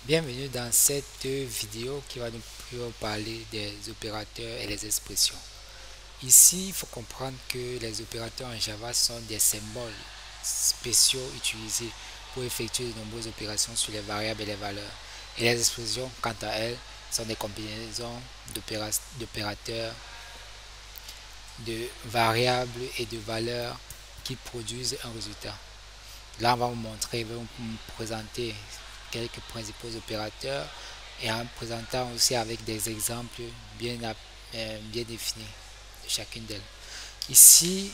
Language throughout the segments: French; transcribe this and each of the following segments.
Bienvenue dans cette vidéo qui va nous parler des opérateurs et les expressions. Ici, il faut comprendre que les opérateurs en Java sont des symboles spéciaux utilisés pour effectuer de nombreuses opérations sur les variables et les valeurs. Et les expressions, quant à elles, sont des combinaisons d'opérateurs, de variables et de valeurs qui produisent un résultat. Là, on va vous montrer, on va vous présenter quelques principaux opérateurs et en présentant aussi avec des exemples bien définis de chacune d'elles. Ici,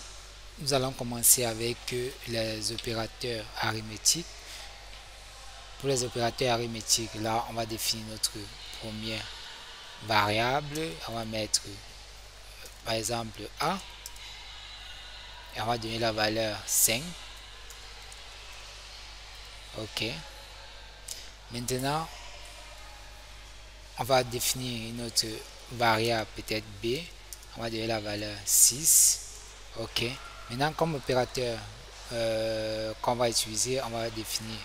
nous allons commencer avec les opérateurs arithmétiques. Pour les opérateurs arithmétiques, là, on va définir notre première variable. On va mettre, par exemple, A. Et on va donner la valeur 5. OK. Maintenant, on va définir une autre variable, peut-être B. On va donner la valeur 6. OK. Maintenant, comme opérateur qu'on va utiliser, on va définir,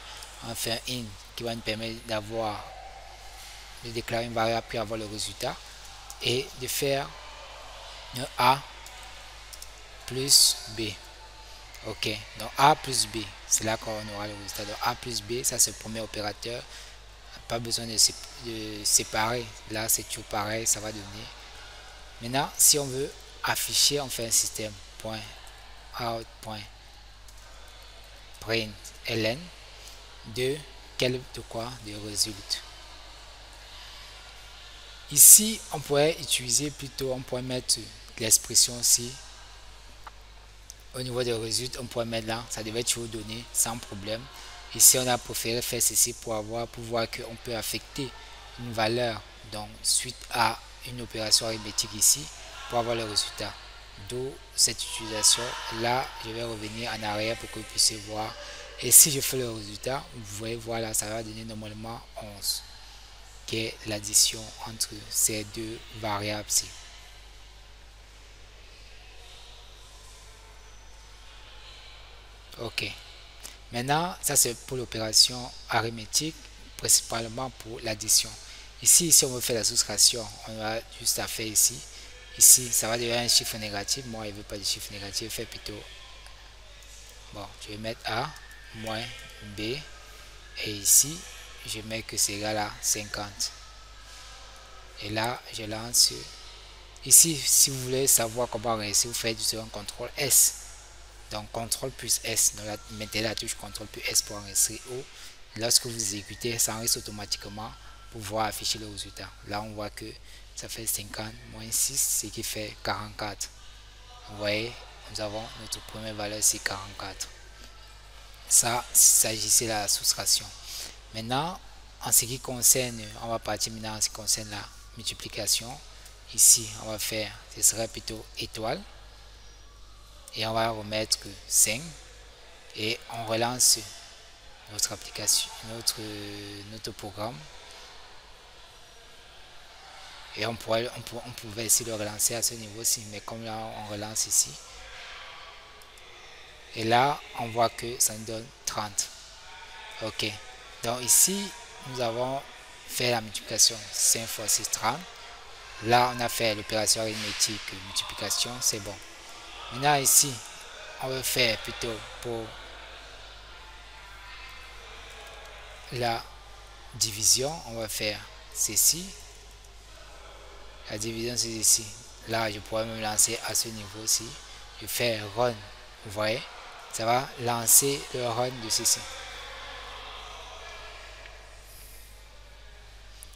on va faire int qui va nous permettre de déclarer une variable puis avoir le résultat et de faire un A plus B. OK. Donc A plus B, c'est là qu'on aura le résultat. Donc A plus B, ça c'est le premier opérateur. Pas besoin de séparer. Là, c'est toujours pareil, ça va donner. Maintenant, si on veut afficher, on fait un système .out.println de quoi de résulte. Ici, on pourrait utiliser plutôt, on pourrait mettre l'expression aussi au niveau de résultat, on pourrait mettre là, ça devait toujours donner sans problème. Ici, on a préféré faire ceci pour voir qu'on peut affecter une valeur donc suite à une opération arithmétique ici pour avoir le résultat. D'où cette utilisation. Là, je vais revenir en arrière pour que vous puissiez voir. Et si je fais le résultat, vous voyez, voilà, ça va donner normalement 11, qui est l'addition entre ces deux variables-ci. OK. Maintenant, ça c'est pour l'opération arithmétique, principalement pour l'addition. Ici, si on veut faire la soustraction, on va juste à faire ici. Ici, ça va devenir un chiffre négatif. Moi, je ne veux pas de chiffre négatif. Je fais plutôt... Bon, je vais mettre A moins B. Et ici, je mets que c'est égal à 50. Et là, je lance. Ici, si vous voulez savoir comment réussir, vous faites un CTRL S. Donc, CTRL plus S. Donc, là, mettez la touche CTRL plus S pour enregistrer haut. Lorsque vous exécutez, ça enregistre automatiquement pour pouvoir afficher le résultat. Là, on voit que ça fait 50 moins 6, ce qui fait 44. Vous voyez, nous avons notre première valeur, c'est 44. Ça, il s'agissait de la soustraction. Maintenant, en ce qui concerne, on va partir maintenant en ce qui concerne la multiplication. Ici, on va faire, ce serait plutôt étoile. Et on va remettre 5. Et on relance notre application, notre programme. Et on pouvait essayer de relancer à ce niveau-ci, mais comme là on relance ici, et là on voit que ça nous donne 30. OK. Donc ici nous avons fait la multiplication 5 fois 6, 30. Là on a fait l'opération arithmétique multiplication, c'est bon. Maintenant ici on va faire plutôt pour la division, on va faire ceci. La division c'est ici. Là je pourrais me lancer à ce niveau-ci. Je fais run. Vous voyez, ça va lancer le run de ceci.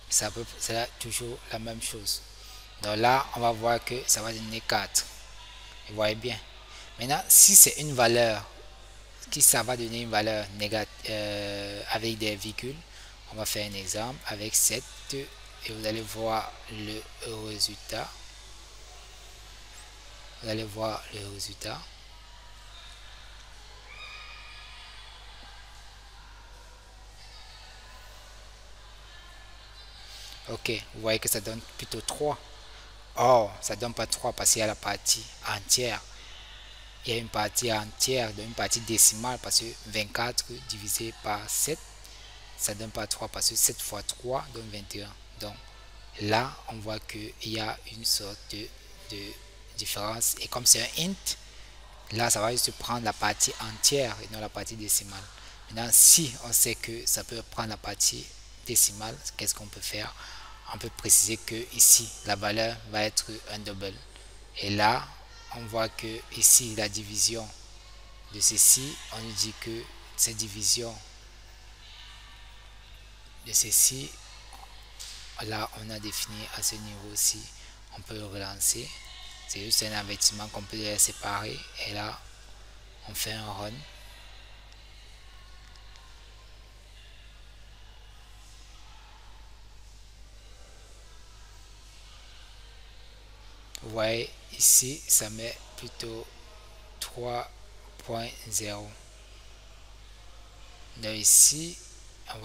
C'est toujours la même chose. Donc là, on va voir que ça va donner 4. Vous voyez bien. Maintenant, si c'est une valeur, ça va donner une valeur négative avec des virgules, on va faire un exemple avec 7 et vous allez voir le résultat. Vous allez voir le résultat. OK, vous voyez que ça donne plutôt 3. Or, ça ne donne pas 3 parce qu'il y a la partie entière. Il y a une partie entière, donc une partie décimale parce que 24 divisé par 7, ça donne pas 3 parce que 7 fois 3 donne 21. Donc là, on voit qu'il y a une sorte de différence. Et comme c'est un int, là, ça va juste prendre la partie entière et non la partie décimale. Maintenant, si on sait que ça peut prendre la partie décimale, qu'est-ce qu'on peut faire? On peut préciser que ici, la valeur va être un double. Et là, on voit que ici, la division de ceci, on nous dit que cette division de ceci, là, on a défini à ce niveau-ci, on peut le relancer. C'est juste un avertissement qu'on peut les séparer. Et là, on fait un run. Vous voyez, ici, ça met plutôt 3.0. Donc ici, on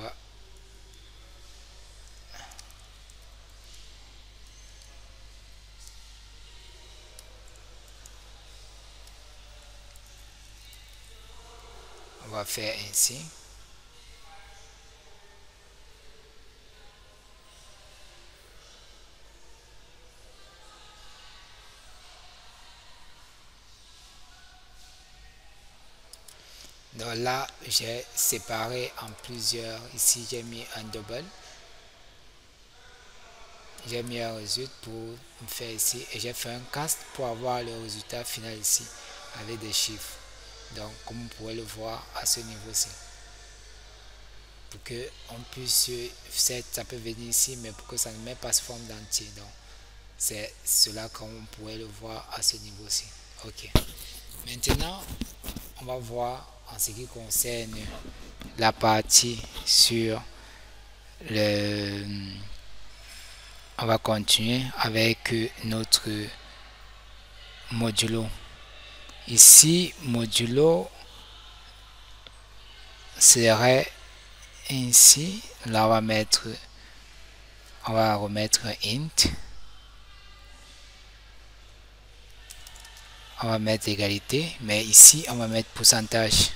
va faire ainsi. Donc là, j'ai séparé en plusieurs. Ici, j'ai mis un double. J'ai mis un résultat pour me faire ici. Et j'ai fait un cast pour avoir le résultat final ici avec des chiffres. Donc, comme vous pouvez le voir à ce niveau-ci. Pour que on puisse, ça peut venir ici, mais pour que ça ne met pas forme d'entier. Donc, c'est cela comme on pourrait le voir à ce niveau-ci. Ok. Maintenant, on va voir en ce qui concerne la partie sur le... On va continuer avec notre modulo. Ici, modulo serait ainsi. Là, on va remettre int. On va mettre égalité, mais ici, on va mettre pourcentage.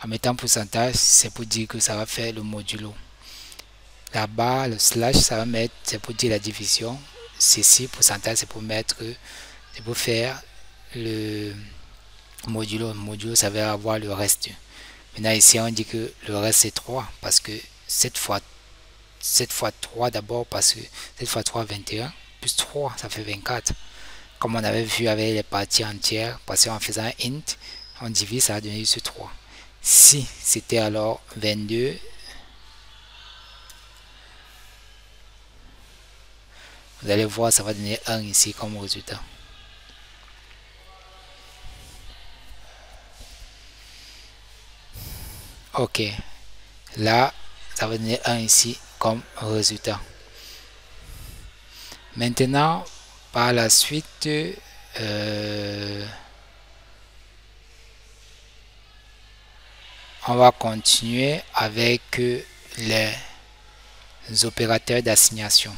En mettant pourcentage, c'est pour dire que ça va faire le modulo. La barre, le slash, ça va mettre, c'est pour dire la division. Ceci, pourcentage, c'est pour mettre, c'est pour faire le modulo. Le modulo, ça va avoir le reste. Maintenant, ici, on dit que le reste, c'est 3, parce que 7 fois 3 d'abord, parce que 7 fois 3, 21, plus 3, ça fait 24. Comme on avait vu avec les parties entières, parce qu'en faisant un int, on divise, ça va donner juste 3. Si c'était alors 22, vous allez voir, ça va donner 1 ici comme résultat. Ok, là, ça va donner 1 ici comme résultat. Maintenant, par la suite, on va continuer avec les opérateurs d'assignation.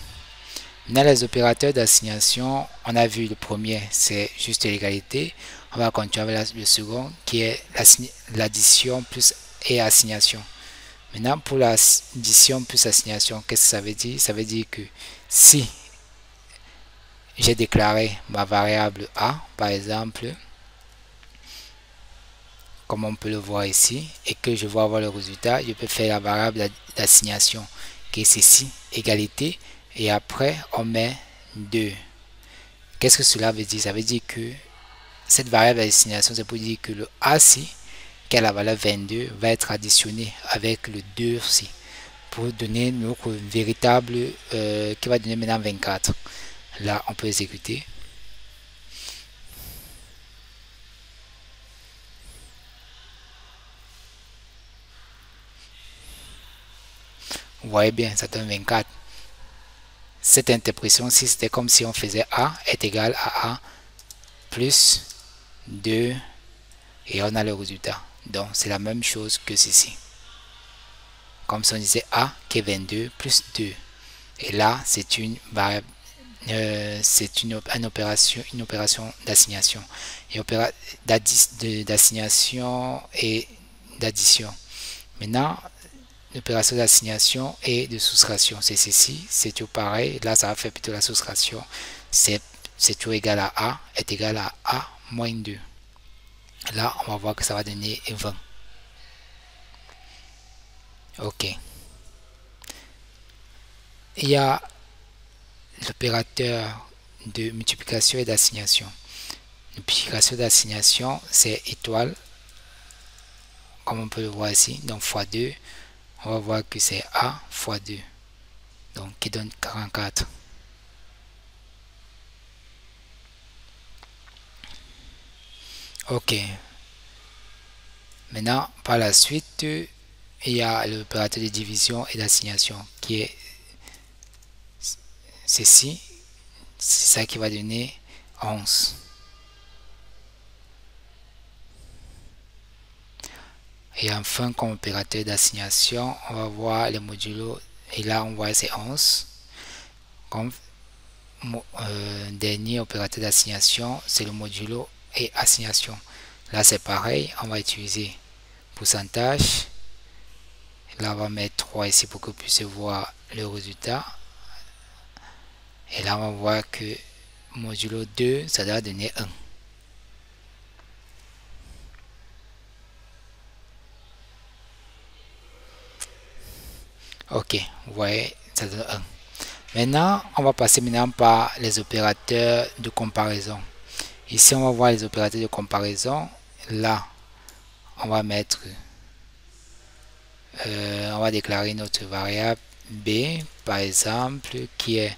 Dans les opérateurs d'assignation, on a vu le premier, c'est juste l'égalité. On va continuer avec le second, qui est l'addition plus et assignation. Maintenant, pour l'addition plus assignation, qu'est-ce que ça veut dire? Ça veut dire que si j'ai déclaré ma variable A, par exemple, comme on peut le voir ici, et que je veux avoir le résultat, je peux faire la variable d'assignation, qui est ceci, égalité, et après on met 2. Qu'est-ce que cela veut dire? Ça veut dire que cette variable d'assignation, c'est pour dire que le A-ci, qui a la valeur 22, va être additionné avec le 2-ci, pour donner notre véritable, qui va donner maintenant 24. Là, on peut exécuter. Vous voyez bien, ça donne 24. Cette interprétation-ci, c'était comme si on faisait A est égal à A plus 2 et on a le résultat. Donc, c'est la même chose que ceci. Comme si on disait A qui est 22 plus 2. Et là, c'est une variable, c'est une opération d'assignation. Et d'assignation et d'addition. Maintenant, l'opération d'assignation et de soustraction. C'est ceci, c'est tout pareil. Là, ça va faire plutôt la soustraction. C'est tout égal à A est égal à A moins 2. Là, on va voir que ça va donner 20. Ok. Il y a l'opérateur de multiplication et d'assignation. Multiplication d'assignation, c'est étoile, comme on peut le voir ici. Donc, fois 2, on va voir que c'est A fois 2. Donc, qui donne 44. Ok. Maintenant, par la suite, il y a l'opérateur de division et d'assignation qui est ceci. C'est ça qui va donner 11. Et enfin, comme opérateur d'assignation, on va voir les modulos. Et là, on voit c'est 11. Comme dernier opérateur d'assignation, c'est le modulo et assignation. Là, c'est pareil. On va utiliser pourcentage. Là, on va mettre 3 ici pour que vous puissiez voir le résultat. Et là, on va voir que modulo 2, ça doit donner 1. Ok, vous voyez, ça donne 1. Maintenant, on va passer maintenant par les opérateurs de comparaison. Ici, on va voir les opérateurs de comparaison. Là, on va mettre, on va déclarer notre variable B, par exemple, qui est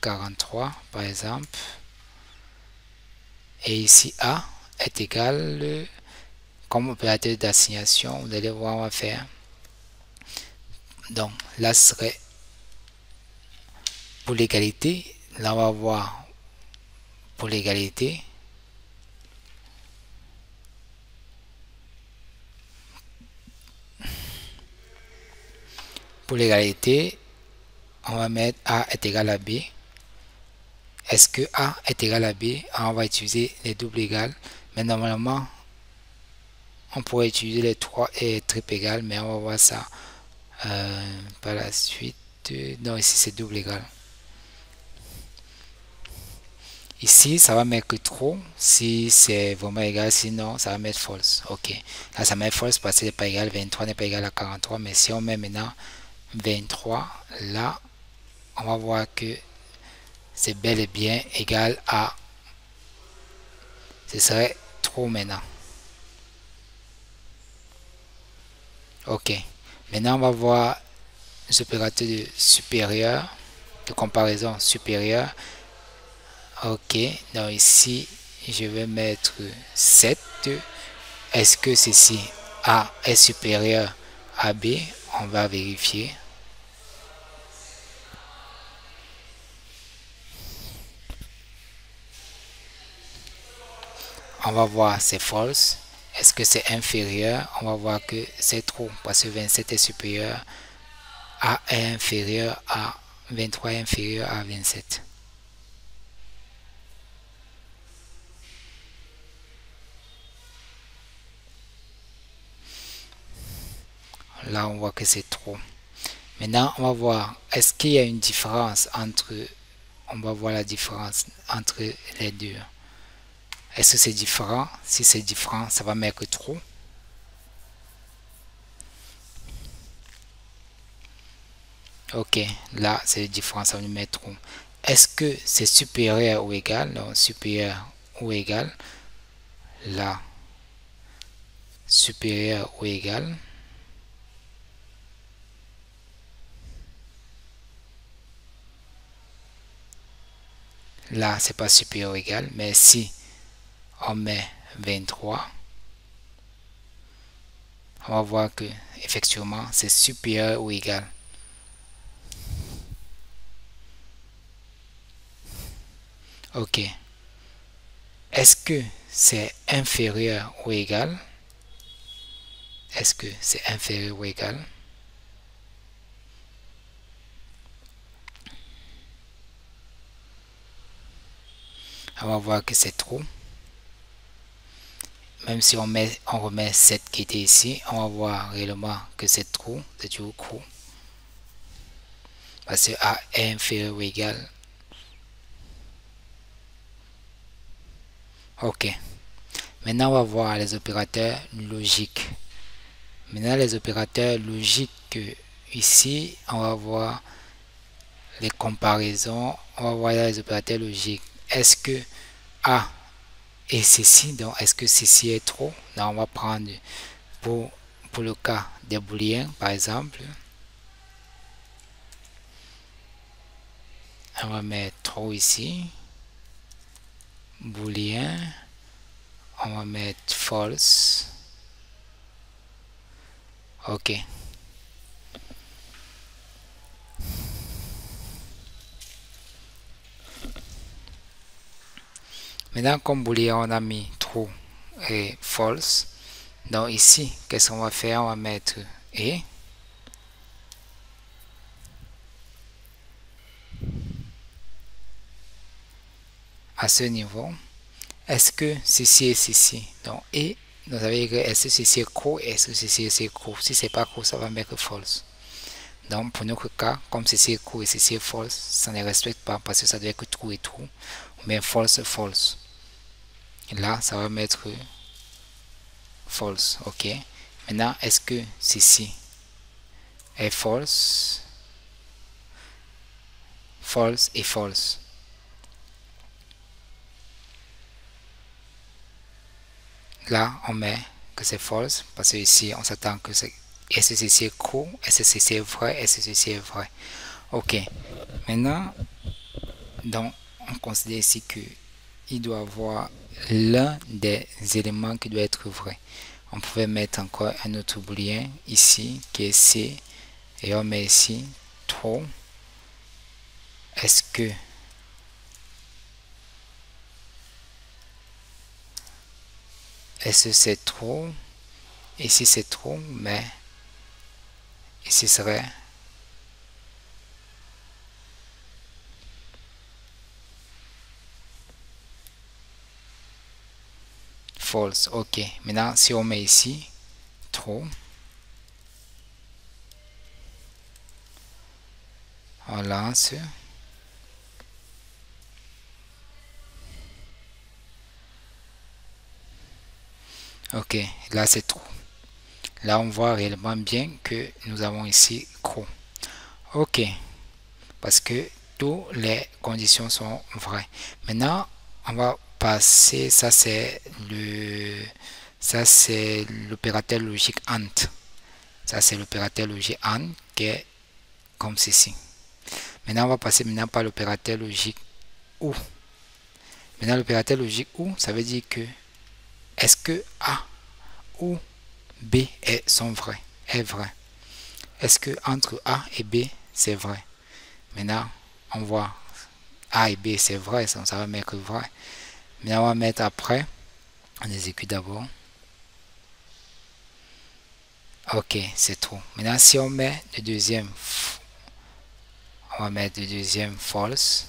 43, par exemple. Et ici, A est égal, comme opérateur d'assignation, vous allez voir, on va faire. Donc, là, ce serait pour l'égalité. Là, on va voir pour l'égalité. Pour l'égalité, on va mettre A est égal à B. Est-ce que A est égal à B? On va utiliser les doubles égales. Mais normalement, on pourrait utiliser les trois et triples égales, mais on va voir ça par la suite. Non, ici c'est double égal. Ici, ça va mettre true si c'est vraiment égal, sinon ça va mettre false. Ok, là ça met false parce que c'est pas égal, 23 n'est pas égal à 43, mais si on met maintenant 23, là, on va voir que c'est bel et bien égal à, ce serait true maintenant. Ok, maintenant on va voir les opérateurs de supérieur, de comparaison supérieure. Ok, donc ici je vais mettre 7. Est-ce que ceci A est supérieur à B? On va vérifier. On va voir c'est false. Est-ce que c'est inférieur? On va voir que c'est true parce que 27 est supérieur. A est inférieur à 23 est inférieur à 27. Là, on voit que c'est trop. Maintenant, on va voir, est-ce qu'il y a une différence entre, on va voir la différence entre les deux. Est-ce que c'est différent? Si c'est différent, ça va mettre trop. Ok, là, c'est différent, ça va nous mettre trop. Est-ce que c'est supérieur ou égal? Donc, supérieur ou égal. Là, supérieur ou égal. Là, c'est pas supérieur ou égal, mais si on met 23, on va voir que effectivement c'est supérieur ou égal. Ok. Est-ce que c'est inférieur ou égal? Est-ce que c'est inférieur ou égal? On va voir que c'est trop. même si on remet 7 qui était ici, on va voir réellement que c'est true, c'est toujours true. Parce que A est inférieur ou égal. Ok. Maintenant, on va voir les opérateurs logiques. Maintenant, les opérateurs logiques, ici, on va voir les comparaisons. On va voir les opérateurs logiques. Est-ce que A est ceci? Donc, est-ce que ceci est trop? Là, on va prendre pour le cas des booléens, par exemple. On va mettre trop ici. Booléen. On va mettre false. Ok. Maintenant, comme booléen, on a mis true et false. Donc ici, qu'est-ce qu'on va faire? On va mettre et. À ce niveau, est-ce que ceci est ceci? Donc et, nous avons dit est-ce que ceci est true et est-ce que ceci est true? Si c'est pas true, ça va mettre false. Donc pour notre cas, comme ceci est true et ceci est false, ça ne respecte pas parce que ça doit être true et true. Mais false, false. Là, ça va mettre false. Ok. Maintenant, est-ce que ceci est false? False et false. Là, on met que c'est false parce que ici, on s'attend que c'est est-ce que ceci est true? Est-ce que ceci est vrai? Est-ce que ceci est vrai? Ok. Maintenant, donc, on considère ici que il doit avoir l'un des éléments qui doit être vrai. On pouvait mettre encore un autre booléen ici qui est C et on met ici true. Est-ce que c'est true? Ici c'est true, mais ici serait false. Ok. Maintenant, si on met ici true, on lance. Ok, là c'est true. Là on voit réellement bien que nous avons ici true. Ok, parce que toutes les conditions sont vraies. Maintenant, on va passer, ça c'est l'opérateur logique AND. Ça c'est l'opérateur logique AND qui est comme ceci. Maintenant, on va passer maintenant par l'opérateur logique OU. Maintenant, l'opérateur logique OU, ça veut dire que est-ce que A ou B sont vrais? Est vrai. Est-ce que entre A et B, c'est vrai? Maintenant, on voit A et B, c'est vrai, ça va mettre vrai. Maintenant, on va mettre après, on exécute d'abord. Ok, c'est trop. Maintenant, si on met le deuxième, on va mettre le deuxième false.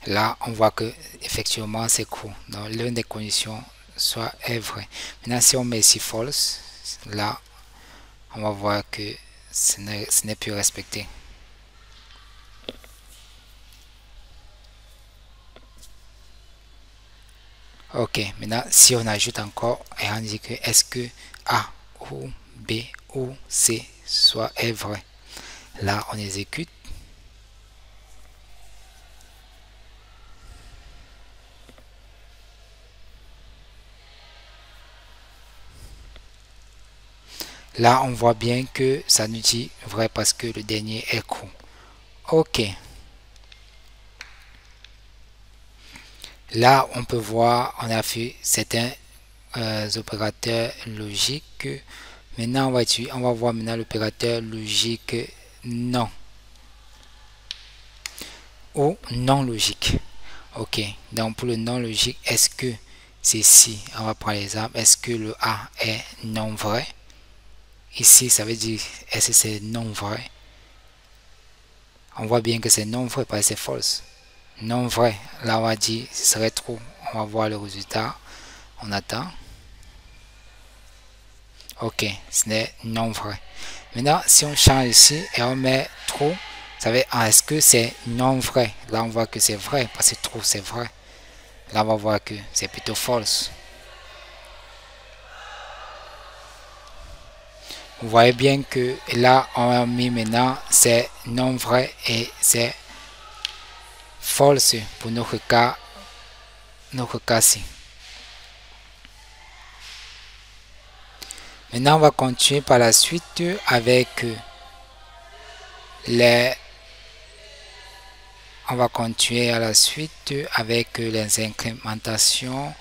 Là, on voit que effectivement c'est court. Donc, l'une des conditions soit est vrai. Maintenant, si on met ici false, là, on va voir que ce n'est plus respecté. Ok, maintenant, si on ajoute encore et on dit que est-ce que A ou B ou C soit est vrai. Là, on exécute. Là, on voit bien que ça nous dit vrai parce que le dernier est court. Ok. Là, on peut voir, on a fait certains opérateurs logiques. Maintenant, on va voir maintenant l'opérateur logique non ou non logique. Ok. Donc, pour le non logique, est-ce que Ceci, on va prendre l'exemple, est-ce que le A est non vrai? Ici, ça veut dire, est-ce que c'est non vrai? On voit bien que c'est non vrai parce que c'est false. Non vrai, là on va dire, ce serait true. On va voir le résultat. On attend. Ok, ce n'est non vrai. Maintenant, si on change ici et on met true, ça veut dire, est-ce que c'est non vrai? Là, on voit que c'est vrai, parce que true, c'est vrai. Là, on va voir que c'est plutôt false. Vous voyez bien que là, on a mis maintenant, c'est non vrai et c'est false pour notre cas-ci. Maintenant, on va continuer par la suite avec les incrémentations,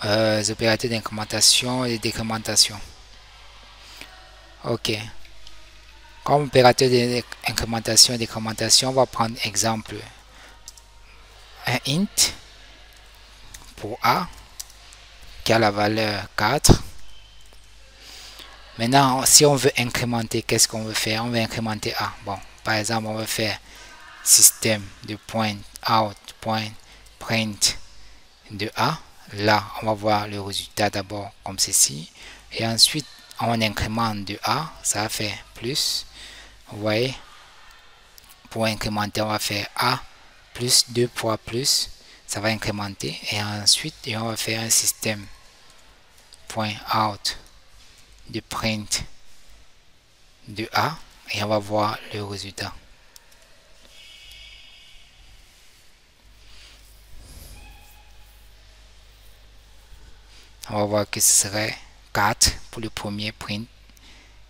les opérateurs d'incrémentation et décrémentation. Ok. Comme opérateur d'incrémentation et décrémentation, on va prendre exemple un int pour A qui a la valeur 4. Maintenant, si on veut incrémenter, qu'est-ce qu'on veut faire? On veut incrémenter A. Bon, par exemple, on va faire système de point out, point print de A. Là, on va voir le résultat d'abord comme ceci. Et ensuite, on incrémente de A, ça va faire plus. Vous voyez, pour incrémenter, on va faire A plus 2 fois plus. Ça va incrémenter. Et ensuite, on va faire un système point out de print de A. Et on va voir le résultat. On va voir que ce serait 4 pour le premier print,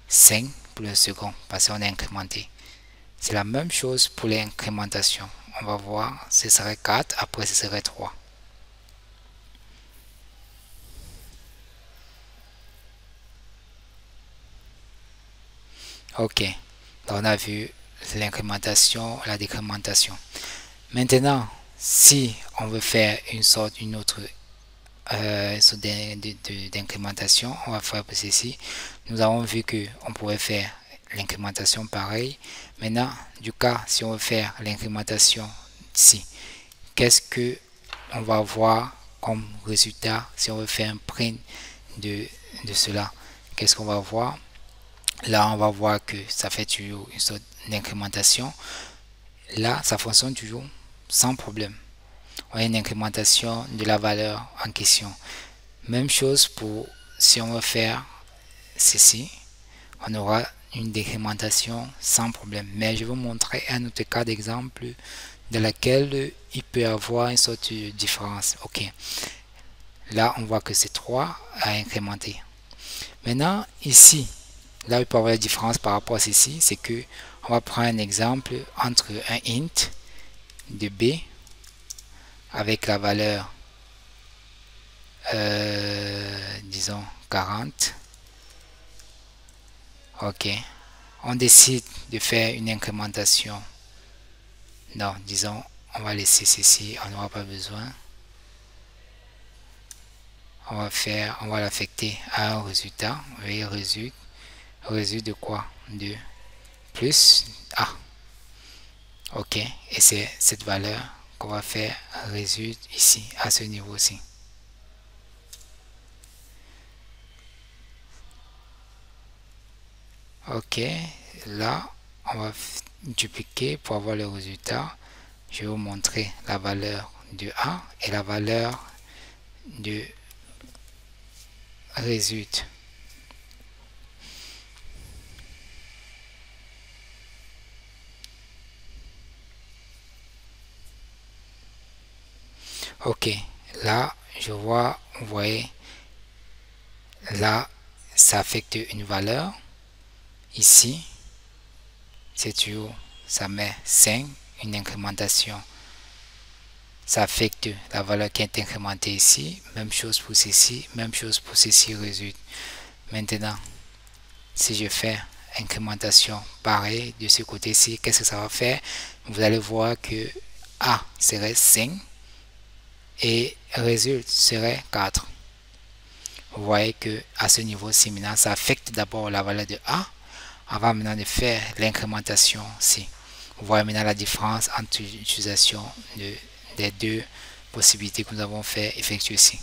5 pour le second, parce qu'on a incrémenté. C'est la même chose pour l'incrémentation. On va voir, ce serait 4, après ce serait 3. Ok, donc on a vu l'incrémentation, la décrémentation. Maintenant, si on veut faire une autre d'incrémentation, on va faire ceci. Nous avons vu que on pouvait faire l'incrémentation pareil. Maintenant, du cas, si on veut faire l'incrémentation ici, qu'est-ce que on va voir comme résultat si on veut faire un print de cela? Qu'est-ce qu'on va voir? Là, on va voir que ça fait toujours une sorte d'incrémentation. Là, ça fonctionne toujours sans problème. On a une incrémentation de la valeur en question. Même chose pour si on veut faire ceci, on aura une décrémentation sans problème. Mais je vais vous montrer un autre cas d'exemple dans lequel il peut y avoir une sorte de différence. Ok. Là, on voit que c'est 3 à incrémenter. Maintenant, ici, là où il peut y avoir la différence par rapport à ceci, c'est que on va prendre un exemple entre un int de B avec la valeur disons 40. Ok, on décide de faire une incrémentation. Non, disons on va laisser ceci, on n'aura pas besoin. On va l'affecter à un résultat. Vous voyez, résultat de quoi? De plus A. Ok, et c'est cette valeur qu'on va faire résultat ici, à ce niveau-ci. Ok, là, on va dupliquer pour avoir le résultat. Je vais vous montrer la valeur de A et la valeur de résultat. Ok, là, je vois, vous voyez, là, ça affecte une valeur. Ici, c'est toujours, ça met 5, une incrémentation. Ça affecte la valeur qui est incrémentée ici. Même chose pour ceci, même chose pour ceci, résulte. Maintenant, si je fais incrémentation pareil de ce côté-ci, qu'est-ce que ça va faire? Vous allez voir que A serait 5 et résulte serait 4. Vous voyez que à ce niveau-ci, maintenant, ça affecte d'abord la valeur de A avant maintenant de faire l'incrémentation C. Vous voyez maintenant la différence entre l'utilisation des deux possibilités que nous avons fait effectuer ici.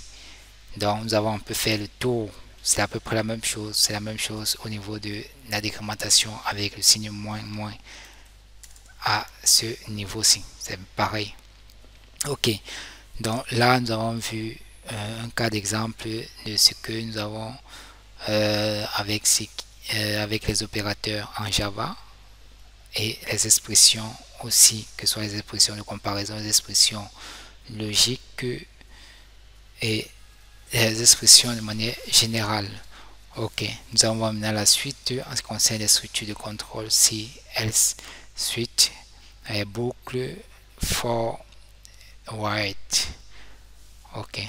Donc nous avons un peu fait le tour. C'est à peu près la même chose. C'est la même chose au niveau de la décrémentation avec le signe moins moins à ce niveau-ci. C'est pareil. Ok. Donc là nous avons vu un cas d'exemple de ce que nous avons avec les opérateurs en Java et les expressions aussi, que ce soit les expressions de comparaison, les expressions logiques et les expressions de manière générale. Ok, nous allons voir maintenant la suite en ce qui concerne les structures de contrôle, si, else, suite, boucle, for, white. Ok.